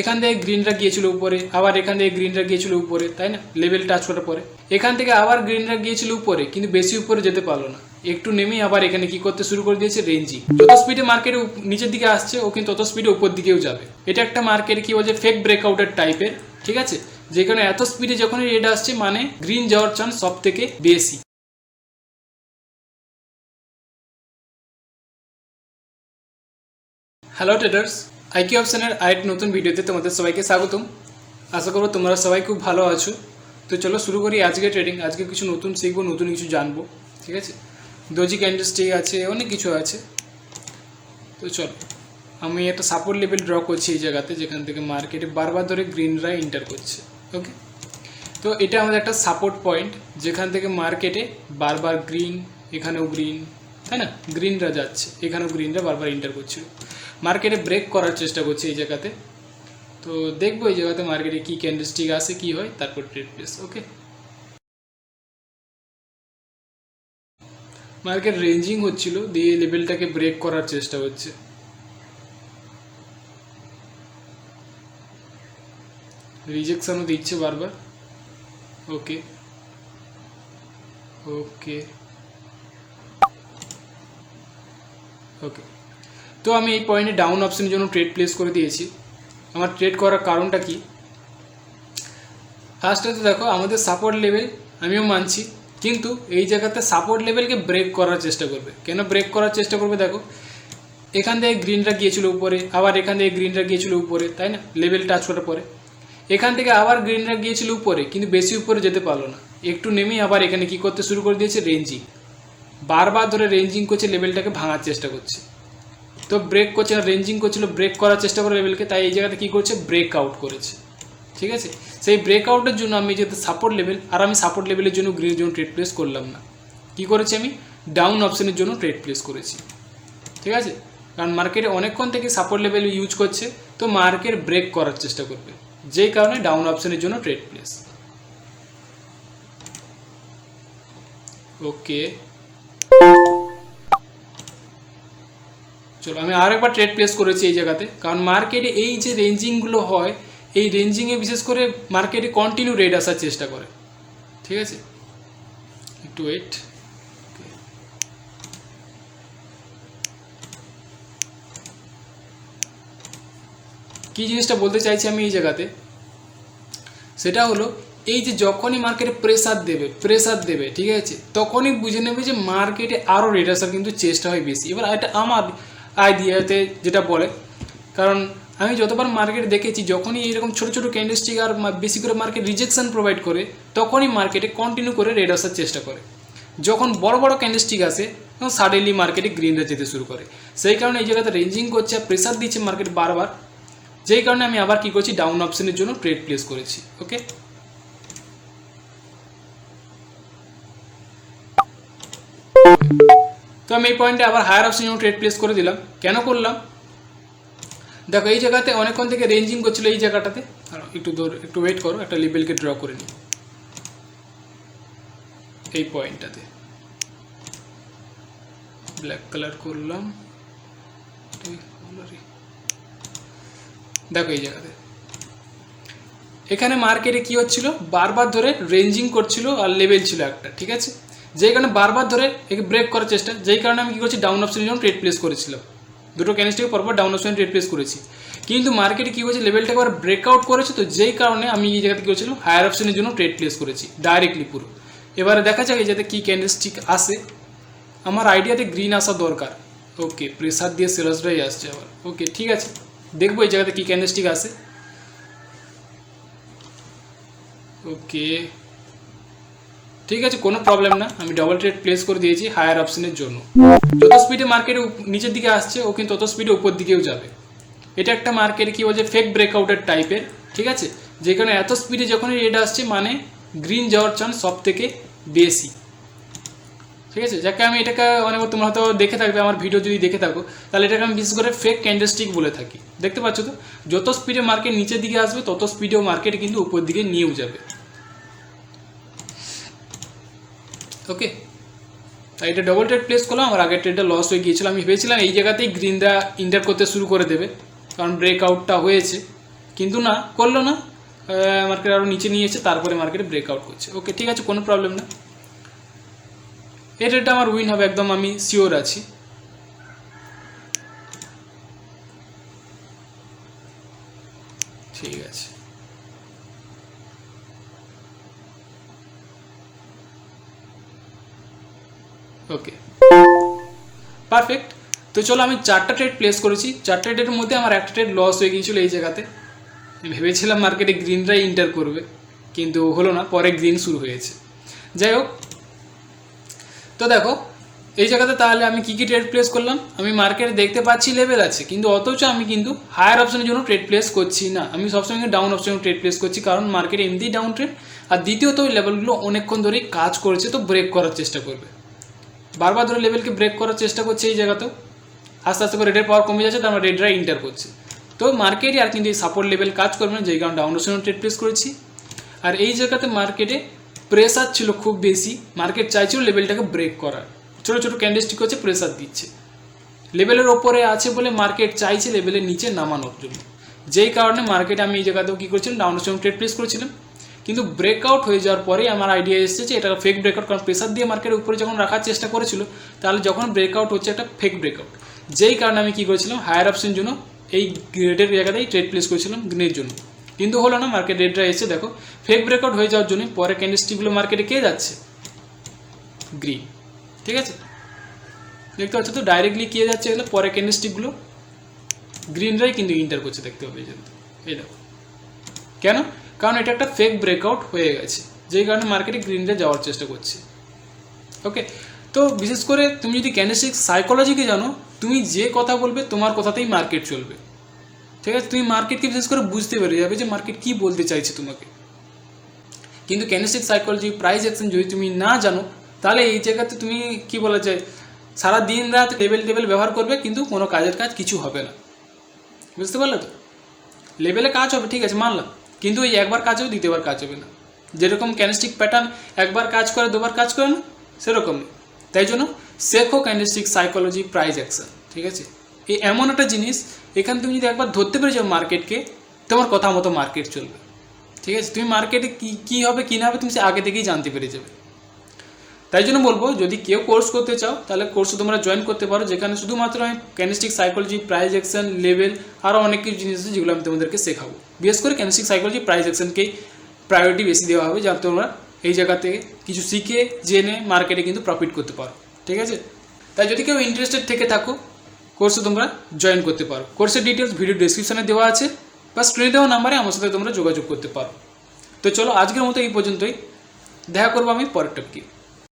এখান থেকে গ্রিনরা গিয়েছিল উপরে, আবার এখান থেকে গ্রিনরা গিয়েছিল উপরে, তাই না? লেভেল টাচ করার পরে এখান থেকে আবার গ্রিনরা গিয়েছিল উপরে, কিন্তু বেশি উপরে যেতে পারলো না, একটু নেমেই আবার এখানে কি করতে শুরু করে দিয়েছে, রেঞ্জিং। যত স্পিডে মার্কেটে নিচের দিকে আসছে ও কিন্তু তত স্পিডে উপর দিকেও যাবে। এটা একটা মার্কেট কি বলছে, ফেক ব্রেকআউটের টাইপের, ঠিক আছে? যেখানে এত স্পিডে যখন রেড আসছে মানে গ্রিন যাওয়ার চান্স সব থেকে বেশি। হ্যালো ট্রেডার্স, আইকিউ অপশনের আরেকটি নতুন ভিডিওতে তোমাদের সবাইকে স্বাগতম। আশা করব তোমরা সবাই খুব ভালো আছো। তো চলো শুরু করি আজকে ট্রেডিং। আজকে কিছু নতুন শিখবো, নতুন কিছু জানবো, ঠিক আছে? ডোজি ক্যান্ডেলস্টিক আছে, অনেক কিছু আছে। তো চলো, আমি একটা সাপোর্ট লেভেল ড্র করছি এই জায়গাতে, যেখান থেকে মার্কেটে বারবার ধরে গ্রিনরা এন্টার করছে। ওকে, তো এটা আমাদের একটা সাপোর্ট পয়েন্ট, যেখান থেকে মার্কেটে বারবার গ্রিন, এখানেও গ্রিন, তাই না? গ্রিনরা যাচ্ছে, এখানেও গ্রিনরা বারবার এন্টার করছিল, মার্কেটে ব্রেক করার চেষ্টা করছে এই জায়গাতে। তো দেখবো এই জায়গাতে মার্কেটে কি ক্যান্ডেলস্টিক আসে, কি হয়, তারপর ট্রেড প্লেস। ওকে, মার্কেট রেঞ্জিং হচ্ছিল, দিয়ে লেভেলটাকে ব্রেক করার চেষ্টা হচ্ছে। রিজেকশনও দিচ্ছে বারবার। ওকে ওকে ওকে, তো আমি এই পয়েন্টে ডাউন অপশনের জন্য ট্রেড প্লেস করে দিয়েছি। আমার ট্রেড করার কারণটা কি, ফার্স্টে তো দেখো আমাদের সাপোর্ট লেভেল আমিও মানছি, কিন্তু এই জায়গাতে সাপোর্ট লেভেলকে ব্রেক করার চেষ্টা করবে। কেন ব্রেক করার চেষ্টা করবে? দেখো এখান থেকে গ্রিনরা গিয়েছিল উপরে, আবার এখান থেকে গ্রিনরা গিয়েছিল উপরে, তাই না? লেভেল টাচ করার পরে এখান থেকে আবার গ্রিনরা গিয়েছিল উপরে, কিন্তু বেশি উপরে যেতে পারলো না, একটু নেমেই আবার এখানে কি করতে শুরু করে দিয়েছে, রেঞ্জিং। বারবার ধরে রেঞ্জিং করছে, লেভেলটাকে ভাঙার চেষ্টা করছে। তো ব্রেক করছে না, রেঞ্জিং করছিল, ব্রেক করার চেষ্টা করে লেভেলকে, তাই এই জায়গাতে কী করছে, ব্রেক আউট করেছে, ঠিক আছে? সেই ব্রেকআউটের জন্য আমি যেহেতু সাপোর্ট লেভেল, আর আমি সাপোর্ট লেভেলের জন্য গ্রিনের জন্য ট্রেড প্লেস করলাম না, কি করেছি আমি ডাউন অপশনের জন্য ট্রেড প্লেস করেছি, ঠিক আছে? কারণ মার্কেটে অনেকক্ষণ থেকে সাপোর্ট লেভেল ইউজ করছে, তো মার্কেট ব্রেক করার চেষ্টা করবে, যেই কারণে ডাউন অপশনের জন্য ট্রেড প্লেস। ওকে, চলো আমি আরেকবার ট্রেড প্লেস করেছি এই জায়গাতে, কারণ মার্কেটে এই যে রেঞ্জিংগুলো হয়, এই রেঞ্জিংয়ে বিশেষ করে মার্কেটে কন্টিনিউ রেড আসার চেষ্টা করে, ঠিক আছে? একটু ওয়েট। কী জিনিসটা বলতে চাইছি আমি এই জায়গাতে, সেটা হলো এই যে যখনই মার্কেটে প্রেসার দেবে, ঠিক আছে, তখনই বুঝে নেবে যে মার্কেটে আরও রেড আসার কিন্তু চেষ্টা হয় বেশি। এবার এটা আমার আইডিয়াতে যেটা বলে, কারণ আমি যতবার মার্কেটে দেখেছি, যখনই এরকম ছোটো ছোটো ক্যান্ডেলস্টিক আর বেশি করে মার্কেট রিজেকশন প্রোভাইড করে, তখনই মার্কেটে কন্টিনিউ করে রেড আসার চেষ্টা করে। যখন বড় বড় ক্যান্ডেলস্টিক আসে, তখন সাডেনলি মার্কেটে গ্রিনরা যেতে শুরু করে। সেই কারণে এই জায়গাতে রেঞ্জিং করছে, প্রেসার দিচ্ছে মার্কেট বারবার, যেই কারণে আমি আবার কি করছি, ডাউন অপশনের জন্য ট্রেড প্লেস করেছি। ওকে, তো আমি এই পয়েন্টে আবার হায়ার অপশনের জন্য ট্রেড প্লেস করে দিলাম। কেন করলাম? দেখো এই জায়গাতে অনেকক্ষণ থেকে রেঞ্জিং করছিল এই জায়গাটাতে, আর একটু ওয়েট করো, একটা লেভেলকে ড্র করে নিই এই পয়েন্টটাতে। ব্ল্যাক কালার করলাম, দেখো এই জায়গাতে এখানে মার্কেটে কি হচ্ছিল, বারবার ধরে রেঞ্জিং করছিল আর লেভেল ছিল একটা, ঠিক আছে? যেই কারণে বারবার ধরে একে ব্রেক করার চেষ্টা, যেই কারণে আমি কী করছি, ডাউন অপশনের জন্য ট্রেড প্লেস করেছিলাম। দুটো ক্যান্ডেলস্টিক পরপর ডাউন অপশনে ট্রেড প্লেস করেছি, কিন্তু মার্কেটে কী হয়েছে, লেভেলটা একবার ব্রেকআউট করেছে, তো যেই কারণে আমি এই জায়গাতে কী করেছিলাম, হায়ার অপশনের জন্য ট্রেড প্লেস করেছি ডাইরেক্টলি পুরো। এবারে দেখা যাক এই যাতে কী ক্যান্ডেলস্টিক আসে। আমার আইডিয়াতে গ্রিন আসা দরকার। ওকে, প্রেসার দিয়ে সেলার্সরাই আসছে আবার। ওকে, ঠিক আছে, দেখবো এই জায়গাতে কী ক্যান্ডেলস্টিক আসে। ওকে, ঠিক আছে, কোনো প্রবলেম না, আমি ডবল ট্রেড প্লেস করে দিয়েছি হায়ার অপশনের জন্য। যত স্পিডে মার্কেটে নিচের দিকে আসছে, ও কিন্তু তত স্পিডে উপর দিকেও যাবে। এটা একটা মার্কেটে কি বলছে, ফেক ব্রেকআউটের টাইপের, ঠিক আছে? যেখানে এত স্পিডে যখনই রেড আসছে মানে গ্রিন যাওয়ার চান্স সব থেকে বেশি, ঠিক আছে? যাকে আমি এটাকে অনেক, তোমরা হয়তো দেখে থাকবে আমার ভিডিও, যদি দেখে থাকো তাহলে এটাকে আমি বিশেষ করে ফেক ক্যান্ডেলস্টিক বলে থাকি। দেখতে পাচ্ছ তো, যত স্পিডে মার্কেট নিচের দিকে আসবে, তত স্পিডেও মার্কেট কিন্তু উপর দিকে নিয়েও যাবে। ওকে, তাই এটা ডবল ট্রেড প্লেস করলাম। আমার আগের ট্রেডটা লস হয়ে গিয়েছিল, আমি ভেবেছিলাম এই জায়গাতেই গ্রিনরা ইন্টার করতে শুরু করে দেবে, কারণ ব্রেকআউটটা হয়েছে, কিন্তু না, করলো না, মার্কেট আরও নিচে নিয়ে এসে তারপরে মার্কেটে ব্রেকআউট করছে। ওকে, ঠিক আছে, কোনো প্রবলেম না। এই ট্রেডটা আমার উইন হবে, একদম আমি শিওর আছি। ঠিক আছে, ওকে, পারফেক্ট। তো চলো, আমি 4টা ট্রেড প্লেস করেছি। 4টা ট্রেডের মধ্যে আমার একটা ট্রেড লস হয়ে গিয়েছিলো এই জায়গাতে। ভেবেছিলাম মার্কেটে গ্রিনরাই ইন্টার করবে, কিন্তু হলো না, পরে গ্রিন শুরু হয়েছে। যাই হোক, তো দেখো এই জায়গাতে তাহলে আমি কী কী ট্রেড প্লেস করলাম। আমি মার্কেটে দেখতে পাচ্ছি লেভেল আছে, কিন্তু অথচ আমি কিন্তু হায়ার অপশনের জন্য ট্রেড প্লেস করছি না, আমি সবসময় ডাউন অপশনে ট্রেড প্লেস করছি, কারণ মার্কেটে এমনিই ডাউন ট্রেড। আর দ্বিতীয়ত ওই লেভেলগুলো অনেকক্ষণ ধরেই কাজ করেছে, তো ব্রেক করার চেষ্টা করবে, বারবার ধরে লেভেলকে ব্রেক করার চেষ্টা করছে। এই জায়গাতেও আস্তে আস্তে করে রেডের পাওয়ার কমে যাচ্ছে, তার মানে রেডরা ইন্টার করছে। তো মার্কেটে আর কিন্তু এই সাপোর্ট লেভেল কাজ করবে না, যেই কারণে ডাউন অপশনে ট্রেড প্লেস করেছি। আর এই জায়গাতে মার্কেটে প্রেসার ছিল খুব বেশি, মার্কেট চাইছিল লেভেলটাকে ব্রেক করার, ছোটো ছোটো ক্যান্ডেলস্টিক হচ্ছে প্রেসার দিচ্ছে, লেভেলের ওপরে আছে বলে মার্কেট চাইছে লেভেলের নিচে নামানোর জন্য। যেই কারণে মার্কেটে আমি এই জায়গাতেও কী করছিলাম, ডাউন অপশনে ট্রেড প্লেস করেছিলাম। কিন্তু ব্রেকআউট হয়ে যাওয়ার পরেই আমার আইডিয়া এসেছে যে এটা ফেক ব্রেকআউট, কারণ প্রেসার দিয়ে মার্কেটের উপরে যখন রাখার চেষ্টা করেছিল, তাহলে যখন ব্রেকআউট হচ্ছে একটা ফেক ব্রেকআউট। যেই কারণে আমি কী করেছিলাম, হায়ার অপশন জন্য এই রেডের জায়গাতেই ট্রেড প্লেস করেছিলাম গ্রিনের জন্য, কিন্তু হলো না, মার্কেট রেডরা এসে দেখো ফেক ব্রেকআউট হয়ে যাওয়ার জন্য পরে ক্যান্ডেলস্টিকগুলো মার্কেটে কে যাচ্ছে, গ্রিন। ঠিক আছে, দেখতে পাচ্ছ তো ডাইরেক্টলি কে যাচ্ছে, এগুলো পরে ক্যান্ডেলস্টিকগুলো গ্রিনরাই কিন্তু ইন্টার করছে, দেখতে হবে এই দেখো। কেন? কারণ এটা একটা ফেক ব্রেকআউট হয়ে গেছে, যেই কারণে মার্কেটে গ্রিনরা যাওয়ার চেষ্টা করছে। ওকে, তো বিশেষ করে তুমি যদি ক্যান্ডেলস্টিক সাইকোলজিকে জানো, তুমি যে কথা বলবে তোমার কথাতেই মার্কেট চলবে। ঠিক আছে, তুমি মার্কেটকে বিশেষ করে বুঝতে পেরে যাবে যে মার্কেট কী বলতে চাইছে তোমাকে। কিন্তু ক্যান্ডেলস্টিক সাইকোলজি, প্রাইস অ্যাকশন যদি তুমি না জানো, তাহলে এই জায়গাতে তুমি কি বলা যায়, সারা দিন রাত লেভেল ব্যবহার করবে, কিন্তু কোনো কাজের কাজ কিছু হবে না। বুঝতে পারলে তো? লেভেলে কাজ হবে, ঠিক আছে, মানলাম, কিন্তু এই একবার কাজ হবে, দ্বিতীয়বার কাজ হবে না। যেরকম ক্যান্ডেলস্টিক প্যাটার্ন একবার কাজ করে, দুবার কাজ করে না, সেরকম। তাই জন্য শেখো ক্যান্ডেলস্টিক সাইকোলজি, প্রাইস অ্যাকশন। ঠিক আছে, এই এমন একটা জিনিস, এখানে তুমি যদি একবার ধরতে পেরে যাও মার্কেটকে, তোমার কথা মতো মার্কেট চলবে। ঠিক আছে, তুমি মার্কেটে কী হবে কী না হবে তুমি সে আগে থেকেই জানতে পেরে যাবে। তাই জন্য বলবো, যদি কেউ কোর্স করতে চাও, তাহলে কোর্সে তোমরা জয়েন করতে পারো, যেখানে শুধুমাত্র আমি candlestick psychology, price action, level, আরও অনেক কিছু জিনিস আছে যেগুলো আমি তোমাদেরকে শেখাবো। বিশেষ করে ক্যান্ডেলস্টিক সাইকোলজি, প্রাইস অ্যাকশনকেই প্রায়োরিটি বেশি দেওয়া হবে, যাতে তোমরা এই জায়গা থেকে কিছু শিখে জেনে মার্কেটে কিন্তু প্রফিট করতে পারো। ঠিক আছে, তাই যদি কেউ ইন্টারেস্টেড থেকে থাকো, কোর্সে তোমরা জয়েন করতে পারো। কোর্সের ডিটেলস ভিডিও ডিসক্রিপশানে দেওয়া আছে, বা স্ক্রিনে দেওয়া নাম্বারে আমার সাথে তোমরা যোগাযোগ করতে পারো। তো চলো, আজকের মতো এই পর্যন্তই, দেখা করবো আমি পরের টপিকে।